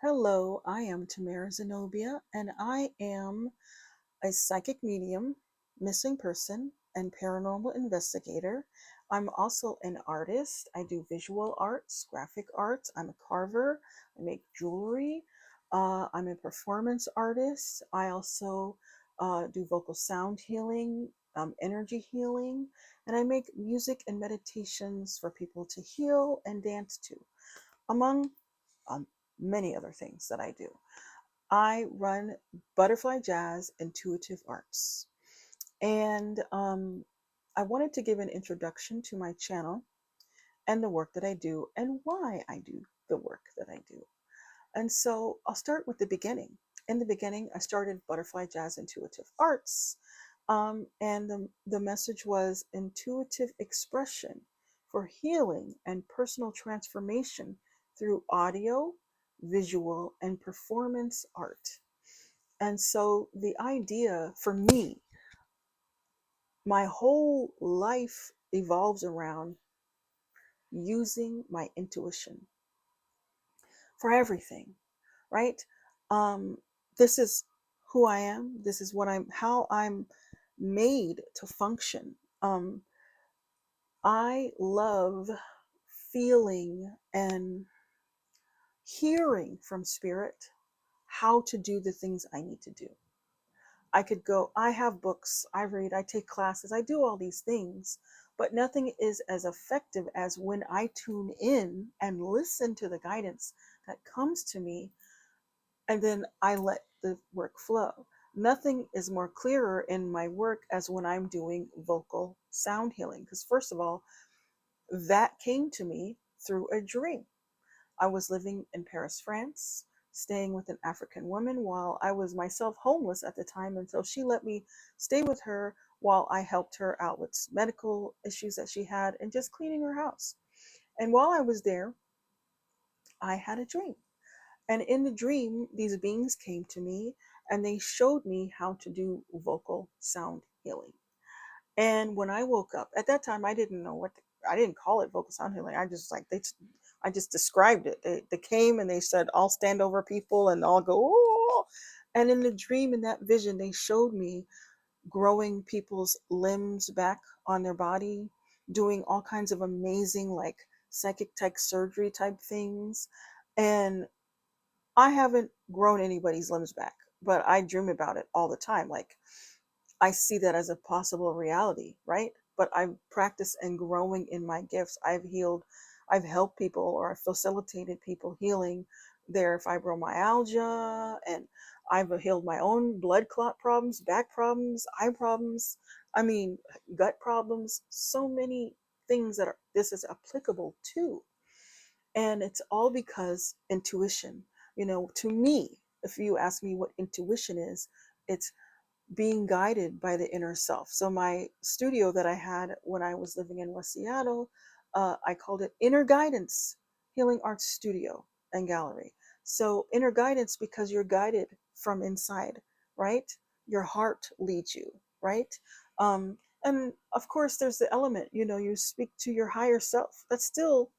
Hello, I am Tamara Zenobia, and I am a psychic medium, missing person, and paranormal investigator. I'm also an artist. I do visual arts, graphic arts. I'm a carver. I make jewelry. I'm a performance artist. I also do vocal sound healing, energy healing, and I make music and meditations for people to heal and dance to, among um, many other things that I do. I run Butterfly Jazz Intuitive Arts. And I wanted to give an introduction to my channel and the work that I do and why I do the work that I do. And so I'll start with the beginning. In the beginning, I started Butterfly Jazz Intuitive Arts. And the message was intuitive expression for healing and personal transformation through audio, visual, and performance art. And so the idea for me, my whole life evolves around using my intuition for everything, right? Um, this is who I am. This is how I'm made to function. I love feeling and hearing from spirit how to do the things I need to do. I have books, I read, I take classes, I do all these things, but nothing is as effective as when I tune in and listen to the guidance that comes to me, and then I let the work flow. Nothing is more clearer in my work as when I'm doing vocal sound healing. Because, first of all, that came to me through a dream. I was living in Paris, France, staying with an African woman while I was myself homeless at the time. And so she let me stay with her while I helped her out with medical issues that she had and just cleaning her house. And while I was there, I had a dream. And in the dream, these beings came to me and they showed me how to do vocal sound healing. And when I woke up, at that time, I didn't know I didn't call it vocal sound healing. I just described it. They came and they said, I'll stand over people and I'll go, oh. And in the dream, in that vision, they showed me growing people's limbs back on their body, doing all kinds of amazing, like psychic tech surgery type things. And I haven't grown anybody's limbs back, but I dream about it all the time. Like, I see that as a possible reality, right? But I've practiced and growing in my gifts. I've helped people or I've facilitated people healing their fibromyalgia, and I've healed my own blood clot problems, back problems, eye problems, I mean, gut problems, so many things that this is applicable to. And it's all because intuition, to me, if you ask me what intuition is, it's being guided by the inner self. So my studio that I had when I was living in West Seattle, I called it Inner Guidance Healing Arts Studio and Gallery. So inner guidance because you're guided from inside, right? Your heart leads you, right? And of course, there's the element, you speak to your higher self. That's still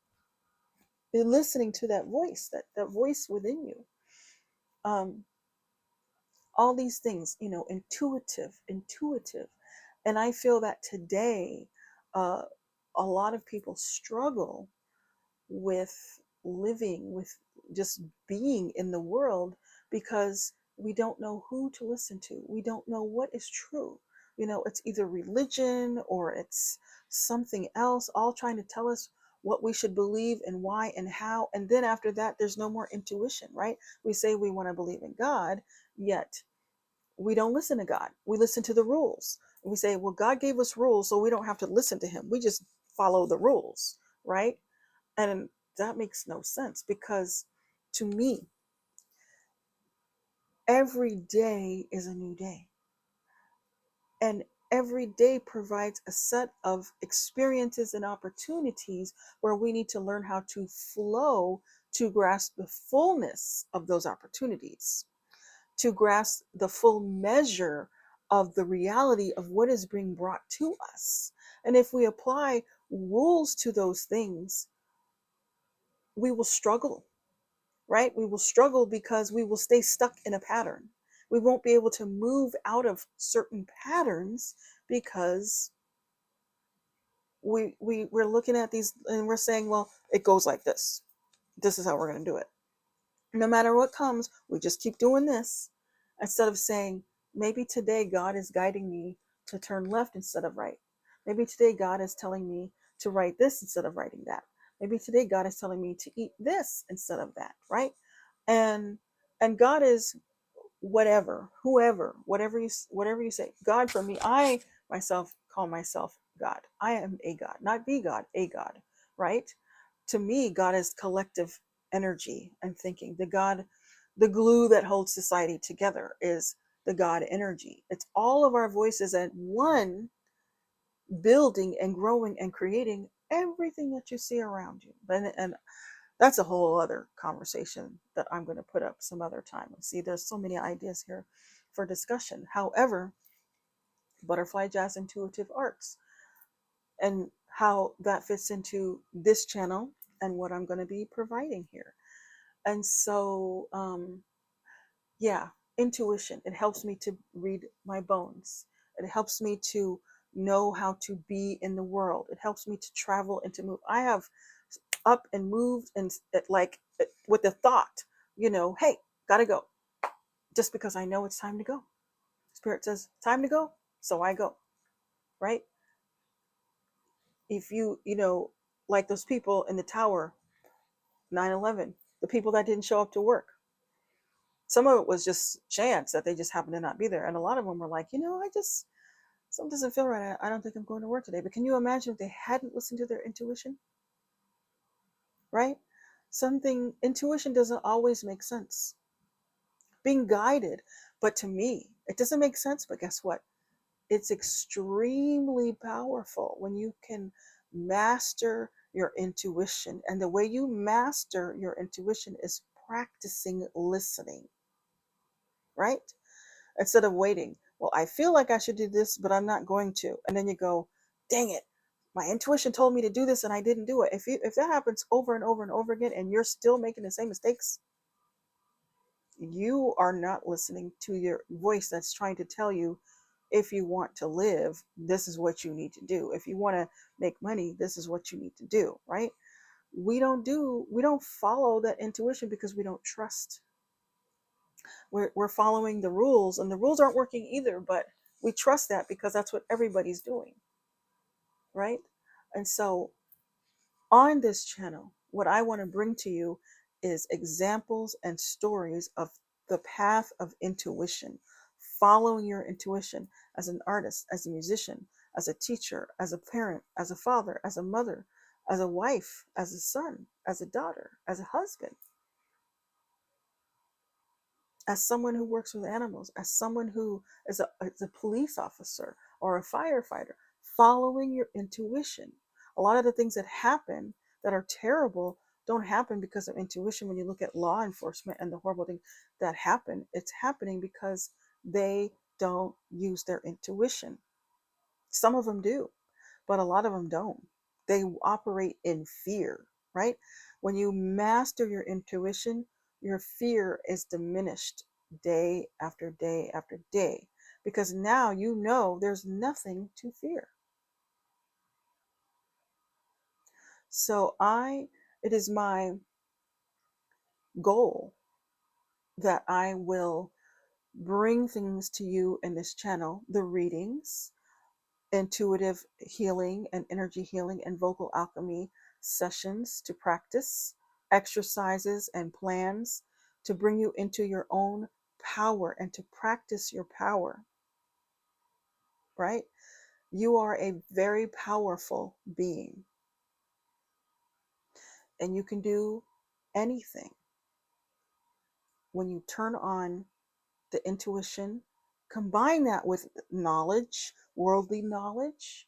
listening to that voice, that voice within you. Um, all these things, intuitive. And I feel that today, uh, a lot of people struggle with living, with just being in the world because we don't know who to listen to. We don't know what is true. It's either religion or it's something else, all trying to tell us what we should believe and why and how. And then after that, there's no more intuition, right? We say we want to believe in God, yet we don't listen to God. We listen to the rules. We say, well, God gave us rules, so we don't have to listen to him. We just follow the rules, right? And that makes no sense because to me, every day is a new day. And every day provides a set of experiences and opportunities where we need to learn how to flow to grasp the fullness of those opportunities, to grasp the full measure of the reality of what is being brought to us. And if we apply rules to those things, we will struggle. right? We will struggle because we will stay stuck in a pattern. We won't be able to move out of certain patterns because we're looking at these and we're saying, well, it goes like this. This is how we're going to do it. No matter what comes, we just keep doing this instead of saying, maybe today God is guiding me to turn left instead of right. Maybe today God is telling me to write this instead of writing that. Maybe today God is telling me to eat this instead of that, right? And and God is whatever, whoever, whatever you say. God for me, I myself call myself God. I am a God, not the God, a God, right? To me, God is collective energy and thinking. The God, the glue that holds society together is the God energy. It's all of our voices at one, building and growing and creating everything that you see around you. And that's a whole other conversation that I'm going to put up some other time. See, there's so many ideas here for discussion. However, butterfly jazz intuitive arts and how that fits into this channel and what I'm going to be providing here. And so, yeah, intuition. It helps me to read my bones. It helps me to know how to be in the world. It helps me to travel and to move. I have up and moved and with the thought, hey, gotta go. Just because I know it's time to go. Spirit says, time to go, so I go, right? If like those people in the tower, 9/11, the people that didn't show up to work. Some of it was just chance that they just happened to not be there. And a lot of them were like, something doesn't feel right. I don't think I'm going to work today. But can you imagine if they hadn't listened to their intuition, right? Intuition doesn't always make sense. Being guided, but to me, it doesn't make sense. But guess what? It's extremely powerful when you can master your intuition. And the way you master your intuition is practicing listening, right? Instead of waiting. Well, I feel like I should do this, but I'm not going to. And then you go, dang it. My intuition told me to do this and I didn't do it. If that happens over and over and over again and you're still making the same mistakes, you are not listening to your voice that's trying to tell you, if you want to live, this is what you need to do. If you want to make money, this is what you need to do, right? We don't follow that intuition because we don't trust. We're following the rules and the rules aren't working either, but we trust that because that's what everybody's doing, right? And so on this channel, what I want to bring to you is examples and stories of the path of intuition, following your intuition as an artist, as a musician, as a teacher, as a parent, as a father, as a mother, as a wife, as a son, as a daughter, as a husband, as someone who works with animals, as someone who is a police officer or a firefighter, following your intuition. A lot of the things that happen that are terrible don't happen because of intuition. When you look at law enforcement and the horrible things that happen, it's happening because they don't use their intuition. Some of them do, but a lot of them don't. They operate in fear, right? When you master your intuition, your fear is diminished day after day after day because now you know there's nothing to fear. So it is my goal that I will bring things to you in this channel, the readings, intuitive healing and energy healing and vocal alchemy sessions to practice, exercises and plans to bring you into your own power and to practice your power, right? You are a very powerful being and you can do anything when you turn on the intuition, combine that with knowledge, worldly knowledge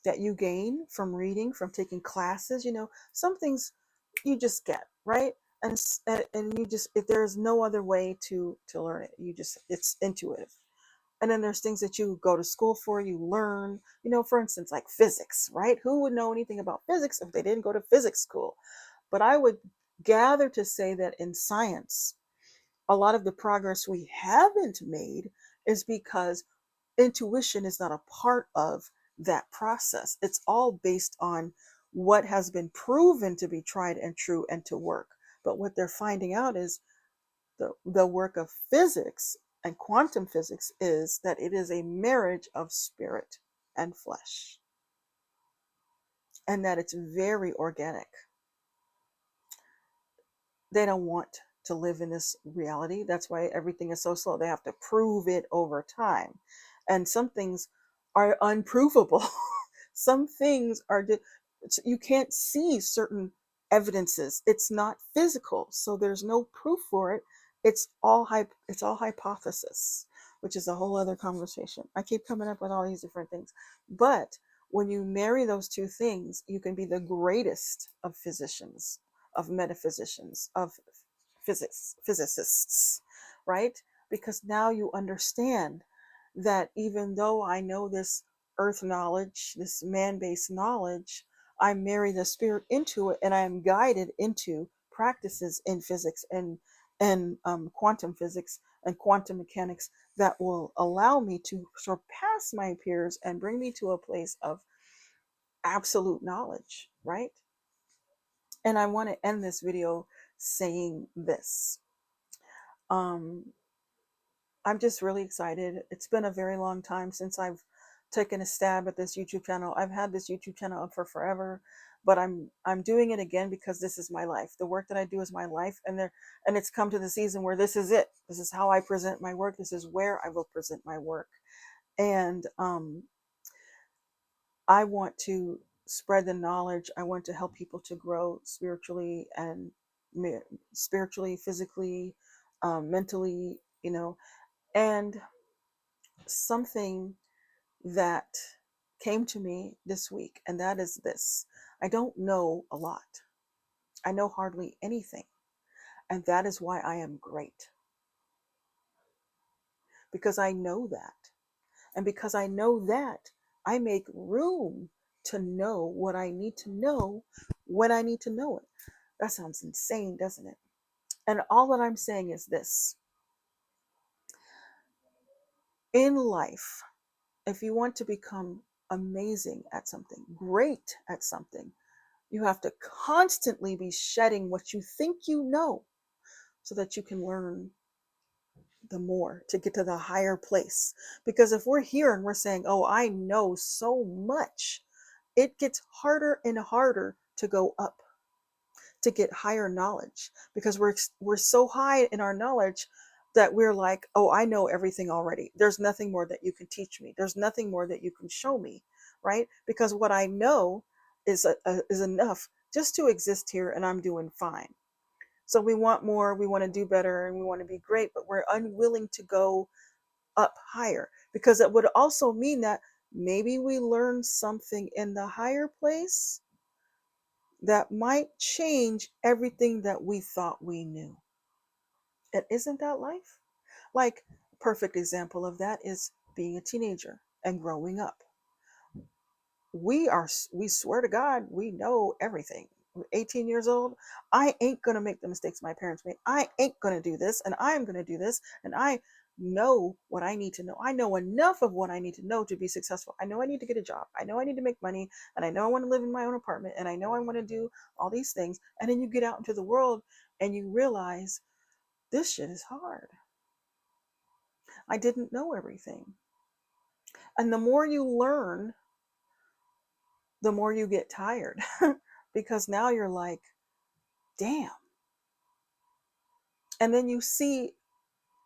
that you gain from reading, from taking classes. Some things you just get, right? And you just, if there's no other way to learn it, it's intuitive. And then there's things that you go to school for, you learn, for instance, like physics, right? Who would know anything about physics if they didn't go to physics school? But I would gather to say that in science, a lot of the progress we haven't made is because intuition is not a part of that process. It's all based on what has been proven to be tried and true and to work. But what they're finding out is the work of physics and quantum physics is that it is a marriage of spirit and flesh, and that it's very organic. They don't want to live in this reality. That's why everything is so slow. They have to prove it over time. And some things are unprovable. Some things are, you can't see certain evidences. It's not physical. So there's no proof for it. It's all hypothesis, which is a whole other conversation. I keep coming up with all these different things. But when you marry those two things, you can be the greatest of physicians, of metaphysicians, of physicists, right? Because now you understand that even though I know this earth knowledge, this man-based knowledge, I marry the spirit into it, and I am guided into practices in physics and quantum physics and quantum mechanics that will allow me to surpass my peers and bring me to a place of absolute knowledge, right? And I want to end this video saying this. Um, I'm just really excited. It's been a very long time since I've taken a stab at this YouTube channel. I've had this YouTube channel up for forever, but I'm doing it again because this is my life. The work that I do is my life, and it's come to the season where this is it. This is how I present my work. This is where I will present my work. And I want to spread the knowledge. I want to help people to grow spiritually and spiritually, physically, mentally, and something that came to me this week, and that is this. I don't know a lot. I know hardly anything. And that is why I am great. Because I know that. And because I know that, I make room to know what I need to know when I need to know it. That sounds insane, doesn't it? And all that I'm saying is this. In life, if you want to become amazing at something, great at something, you have to constantly be shedding what you think you know so that you can learn the more to get to the higher place. Because if we're here and we're saying, oh, I know so much, it gets harder and harder to go up, to get higher knowledge, because we're so high in our knowledge that we're like, oh, I know everything already. There's nothing more that you can teach me. There's nothing more that you can show me, right? Because what I know is enough just to exist here, and I'm doing fine. So we want more, we want to do better, and we want to be great, but we're unwilling to go up higher, because it would also mean that maybe we learn something in the higher place that might change everything that we thought we knew. And isn't that life? Like, a perfect example of that is being a teenager and growing up. We swear to God, we know everything. We're 18 years old. I ain't gonna make the mistakes my parents made. I ain't gonna do this, and I'm gonna do this, and I know what I need to know. I know enough of what I need to know to be successful. I know I need to get a job. I know I need to make money, and I know I want to live in my own apartment, and I know I want to do all these things. And then you get out into the world and you realize this shit is hard. I didn't know everything. And the more you learn, the more you get tired because now you're like, damn. And then you see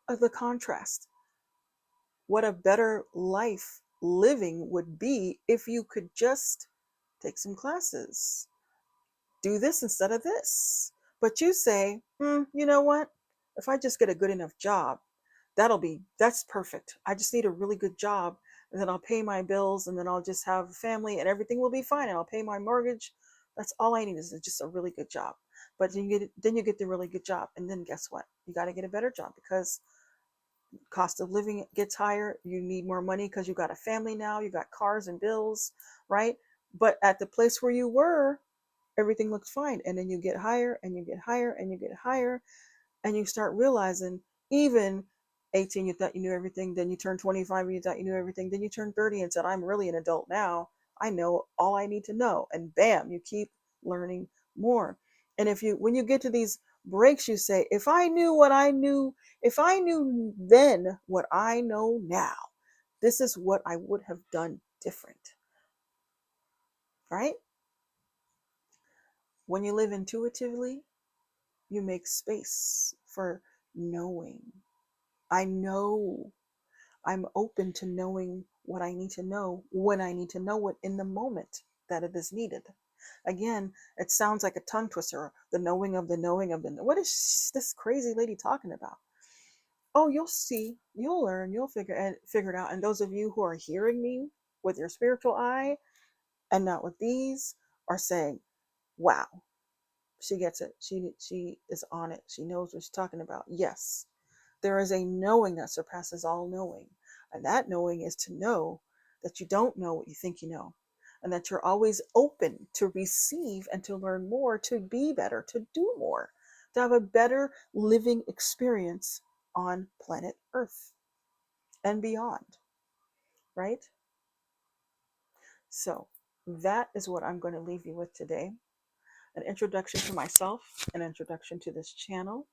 the contrast. What a better life living would be if you could just take some classes, do this instead of this. But you say, you know what? If I just get a good enough job, that's perfect. I just need a really good job, and then I'll pay my bills, and then I'll just have a family, and everything will be fine, and I'll pay my mortgage. That's all I need is just a really good job. But then you get the really good job, and then guess what? You got to get a better job because cost of living gets higher. You need more money because you got a family now. You got cars and bills, right? But at the place where you were, everything looks fine. And then you get higher and you get higher and you get higher, and you start realizing, even 18, you thought you knew everything. Then you turn 25 and you thought you knew everything. Then you turn 30 and said, I'm really an adult now. I know all I need to know. And bam, you keep learning more. And when you get to these breaks, you say, if I knew what I knew, if I knew then what I know now, this is what I would have done different. Right? When you live intuitively, you make space for knowing. I know. I'm open to knowing what I need to know when I need to know it in the moment that it is needed. Again, it sounds like a tongue twister. The knowing of the knowing of the. What is this crazy lady talking about? Oh, you'll see, you'll learn, you'll figure it out. And those of you who are hearing me with your spiritual eye and not with these are saying, "Wow, she gets it. She is on it. She knows what she's talking about." Yes, there is a knowing that surpasses all knowing. And that knowing is to know that you don't know what you think you know. And that you're always open to receive and to learn more, to be better, to do more, to have a better living experience on planet Earth and beyond, right? So that is what I'm going to leave you with today. An introduction to myself, an introduction to this channel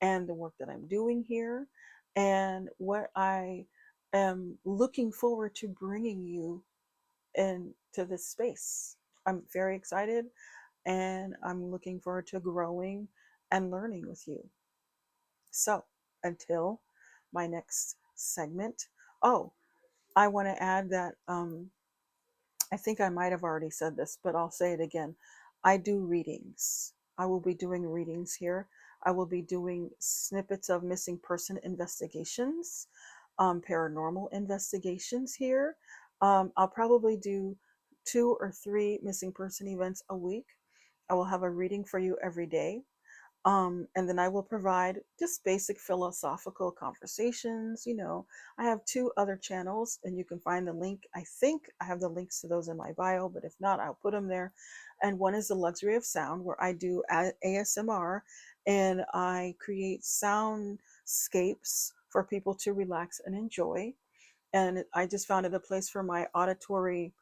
and the work that I'm doing here, and what I am looking forward to bringing you into this space. I'm very excited, and I'm looking forward to growing and learning with you. So until my next segment. Oh, I want to add that I think I might have already said this, but I'll say it again. I do readings. I will be doing readings here. I will be doing snippets of missing person investigations, paranormal investigations here. I'll probably do 2 or 3 missing person events a week. I will have a reading for you every day. And then I will provide just basic philosophical conversations. I have 2 other channels, and you can find the link. I think I have the links to those in my bio, but if not, I'll put them there. And one is the Luxury of Sound, where I do ASMR, and I create soundscapes for people to relax and enjoy. And I just founded a place for my auditory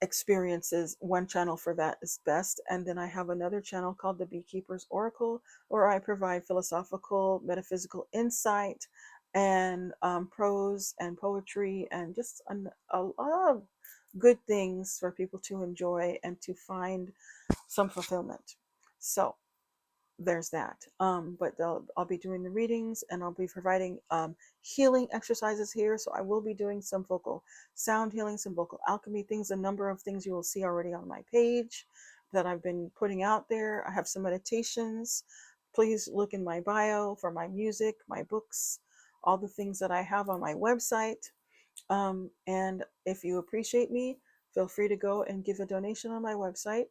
experiences. One channel for that is best. And then I have another channel called the Beekeeper's Oracle, where I provide philosophical, metaphysical insight and prose and poetry and just a lot of good things for people to enjoy and to find some fulfillment. So there's that. But I'll be doing the readings, and I'll be providing healing exercises here. So I will be doing some vocal sound healing, some vocal alchemy things, a number of things you will see already on my page that I've been putting out there. I have some meditations. Please look in my bio for my music, my books, all the things that I have on my website. And if you appreciate me, feel free to go and give a donation on my website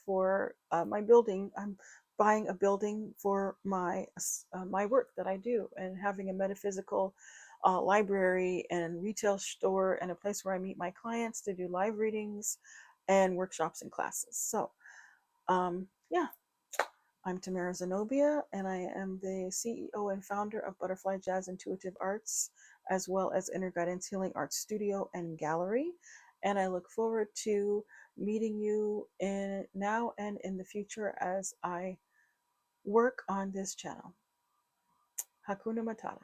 for my building. I'm buying a building for my work that I do, and having a metaphysical library and retail store and a place where I meet my clients to do live readings and workshops and classes. So, yeah. I'm Tamara Zenobia, and I am the CEO and founder of Butterfly Jazz Intuitive Arts, as well as Inner Guidance Healing Arts Studio and Gallery. And I look forward to meeting you now and in the future as I work on this channel. Hakuna Matata.